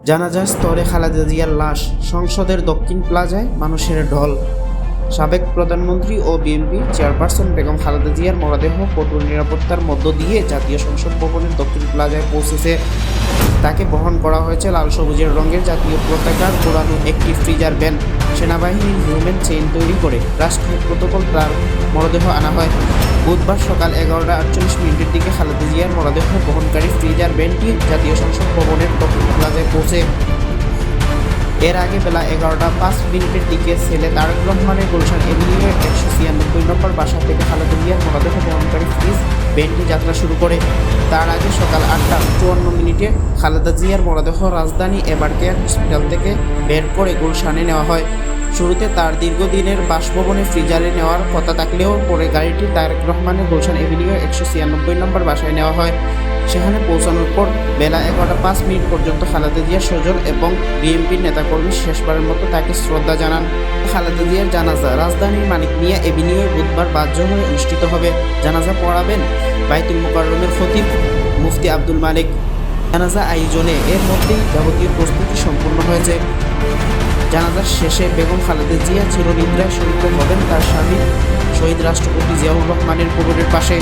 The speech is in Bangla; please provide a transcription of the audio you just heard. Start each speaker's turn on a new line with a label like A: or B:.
A: জানাজার স্তরে খালেদা জিয়ার লাশ, সংসদের দক্ষিণ প্লাজায় মানুষের ঢল। সাবেক প্রধানমন্ত্রী ও বিএনপি চেয়ারপারসন বেগম খালেদা জিয়ার মরদেহ কঠোর নিরাপত্তার মধ্য দিয়ে জাতীয় সংসদ ভবনের দক্ষিণ প্লাজায় পৌঁছেছে। তাকে বহন করা হয়েছে লাল সবুজের রঙের জাতীয় পতাকার পোড়ানো একটি ফ্রিজার ভ্যান। সেনাবাহিনীর হিউম্যান চেইন তৈরি করে রাষ্ট্রীয় প্রোটোকল তার মরদেহ আনা হয়। বুধবার সকাল 11:48 দিকে খালেদা জিয়ার মরদেহ বহনকারী ফ্রিজার ভ্যানটি জাতীয় সংসদ ভবনের দক্ষিণ প্লাজায় পৌঁছে। এর আগে বেলা 11:05 দিকে ছেলে তারেক রহমানের গুলশান এভিনিউয়ের 196 নম্বর বাসা থেকে খালেদা জিয়ার মরদেহ বহনকারী ফ্রিজ ভ্যানটি যাত্রা শুরু করে। তার আগে সকাল 8:54 খালেদা জিয়ার মরদেহ রাজধানী এভার কেয়ার হসপিটাল থেকে বের করে গুলশানে নেওয়া হয়। শুরুতে তার দীর্ঘদিনের বাসভবনে ফ্রিজারে নেওয়ার কথা থাকলেও পরে গাড়িটি তারেক রহমানের গুলশান এভিনিউয়ের 196 নম্বর বাসায় নেওয়া হয়। সেখানে পৌঁছানোর পর বেলা 11:05 পর্যন্ত খালেদা জিয়ার স্বজন এবং বিএনপির নেতাকর্মী শেষবারের মতো তাকে শ্রদ্ধা জানান। খালেদা জিয়ার জানাজা রাজধানীর মানিক মিয়া এভিনিউয়ে বুধবার বাহ্য হয়ে অনুষ্ঠিত হবে। জানাজা পড়াবেন বাইতুল মোকাররমের খতিব মুফতি আব্দুল মালিক। জানাজা আয়োজনে এর মধ্যেই যাবতীয় প্রস্তুতি সম্পূর্ণ হয়েছে। জানাজার শেষে বেগম খালেদা জিয়া চিরনিদ্রায় শরীর হবেন তার স্বামী শহীদ রাষ্ট্রপতি জিয়াউর রহমানের কবরের পাশে।